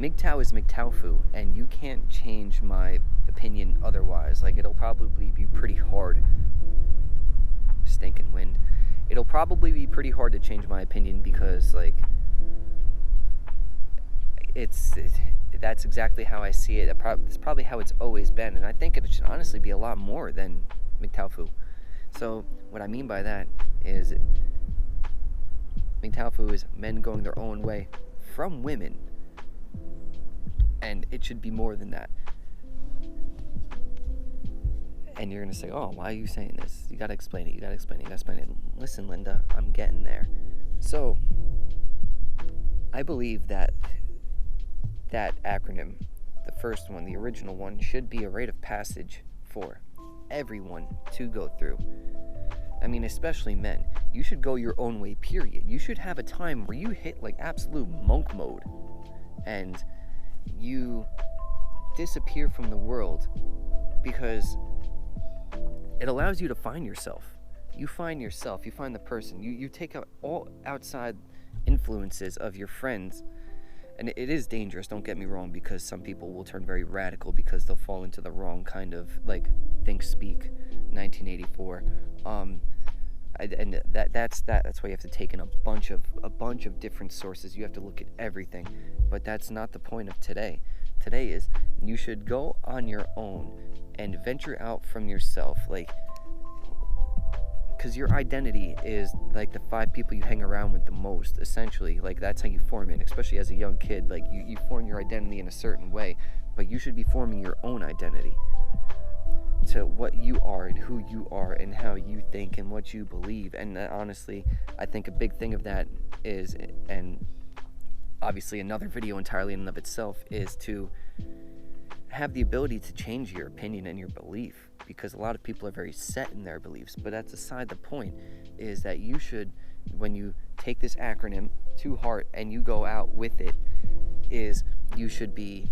MGTOW is MGTOWFW, and you can't change my opinion otherwise. Like, it'll probably be pretty hard. Stinking wind. It'll probably be pretty hard to change my opinion because, like, that's exactly how I see it. It's probably how it's always been, and I think it should honestly be a lot more than MGTOWFW. So, what I mean by that is MGTOWFW is men going their own way from women. And it should be more than that. And you're going to say, oh, why are you saying this? You got to explain it. Listen, Linda, I'm getting there. So, I believe that acronym, the first one, the original one, should be a rite of passage for everyone to go through. I mean, especially men. You should go your own way, period. You should have a time where you hit, like, absolute monk mode. And you disappear from the world because it allows you to find yourself. You find yourself, you find the person. You take out all outside influences of your friends. And it is dangerous, don't get me wrong, because some people will turn very radical because they'll fall into the wrong kind of, like, think, speak, 1984. And that's why you have to take in a bunch of different sources. You have to look at everything, but that's not the point of today. Today is you should go on your own and venture out from yourself, like, because your identity is like the 5 people you hang around with the most. Essentially, like, that's how you form it. Especially as a young kid, like, you form your identity in a certain way, but you should be forming your own identity to what you are and who you are and how you think and what you believe. And honestly, I think a big thing of that is, and obviously another video entirely in and of itself, is to have the ability to change your opinion and your belief, because a lot of people are very set in their beliefs. But that's aside the point, is that you should, when you take this acronym to heart and you go out with it, is you should be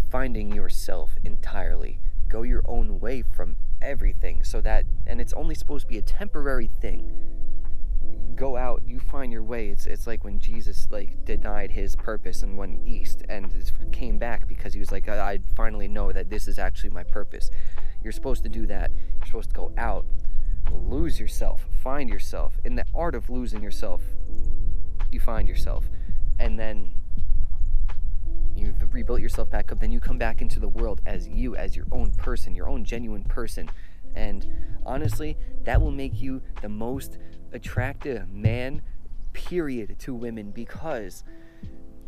finding yourself entirely. Go your own way from everything, so that, and it's only supposed to be a temporary thing. Go out, you find your way. It's like when Jesus, like, denied his purpose and went east and came back because he was like, I finally know that this is actually my purpose. You're supposed to do that. You're supposed to go out, lose yourself, find yourself. In the art of losing yourself, you find yourself, and then you've rebuilt yourself back up. Then you come back into the world as you, as your own person, your own genuine person. And honestly, that will make you the most attractive man, period, to women, because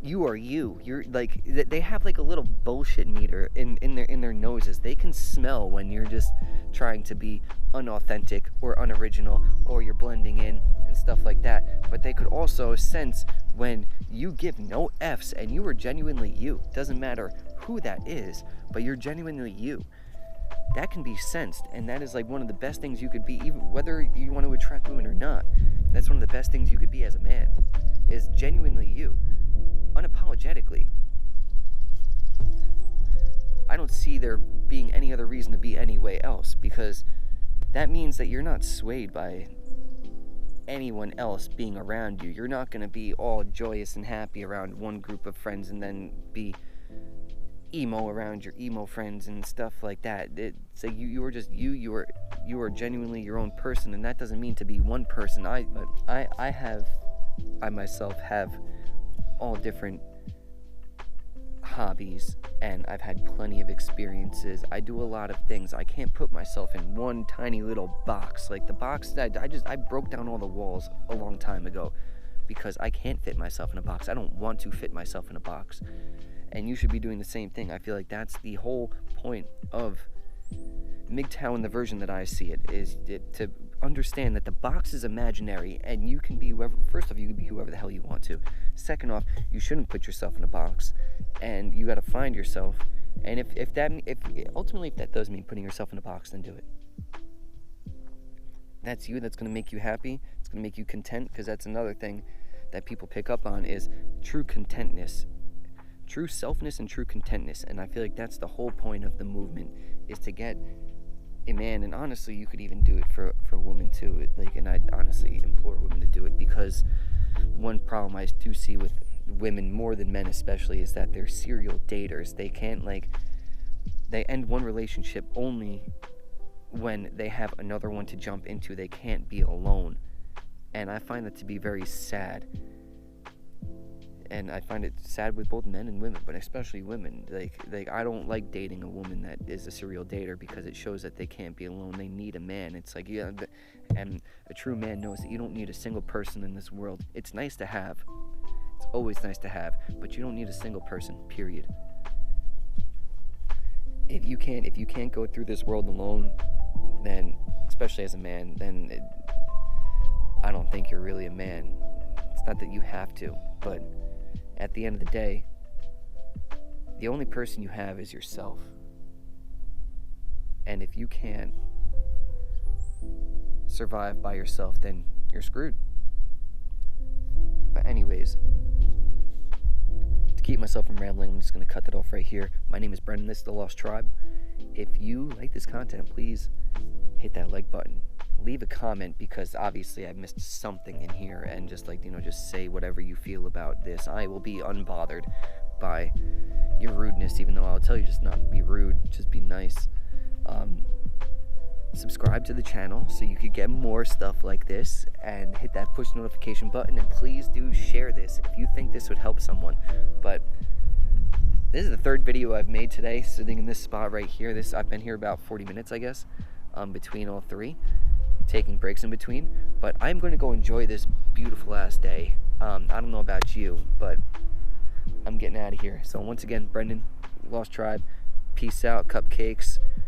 you are you. You're like, they have like a little bullshit meter in their noses. They can smell when you're just trying to be unauthentic or unoriginal, or you're blending in and stuff like that. But they could also sense when you give no F's and you are genuinely you. Doesn't matter who that is, but you're genuinely you. That can be sensed, and that is like one of the best things you could be, even whether you want to attract women or not. That's one of the best things you could be as a man, is genuinely you, unapologetically. I don't see there being any other reason to be any way else, because that means that you're not swayed by anyone else being around you. You're not going to be all joyous and happy around one group of friends and then be emo around your emo friends and stuff like that. It's like you are just you are genuinely your own person, and that doesn't mean to be one person. I myself have all different hobbies, and I've had plenty of experiences. I do a lot of things. I can't put myself in one tiny little box. Like the box that I broke down all the walls a long time ago because I can't fit myself in a box. I don't want to fit myself in a box. And you should be doing the same thing. I feel like that's the whole point of MGTOW in the version that I see it, is to understand that the box is imaginary, and you can be whoever. First off, you can be whoever the hell you want to. Second off, you shouldn't put yourself in a box, and you got to find yourself. And if ultimately that does mean putting yourself in a box, then do it. That's you. That's going to make you happy. It's going to make you content, because that's another thing that people pick up on, is true contentness. True selfness and true contentness. And I feel like that's the whole point of the movement, is to get a man, and honestly you could even do it for a woman too, like, and I'd honestly implore women to do it, because one problem I do see with women more than men especially is that they're serial daters. They can't, like, they end one relationship only when they have another one to jump into. They can't be alone. And I find that to be very sad. And I find it sad with both men and women, but especially women. Like I don't like dating a woman that is a serial dater, because it shows that they can't be alone. They need a man. It's like, yeah, and a true man knows that you don't need a single person in this world. It's nice to have. It's always nice to have, but you don't need a single person, period. If you can't go through this world alone, then, especially as a man, then I don't think you're really a man. It's not that you have to, but at the end of the day, the only person you have is yourself. And if you can't survive by yourself, then you're screwed. But anyways, to keep myself from rambling, I'm just going to cut that off right here. My name is Brendan. This is The Lost Tribe. If you like this content, please hit that like button. Leave a comment, because obviously I missed something in here, and just just say whatever you feel about this. I will be unbothered by your rudeness, even though I'll tell you just not be rude, just be nice. Subscribe to the channel so you could get more stuff like this, and hit that push notification button, and please do share this if you think this would help someone. But this is the third video I've made today, sitting in this spot right here. I've been here about 40 minutes, I guess, between all three, taking breaks in between. But I'm going to go enjoy this beautiful ass day. I don't know about you, but I'm getting out of here. So once again, Brendan, Lost Tribe, peace out, cupcakes.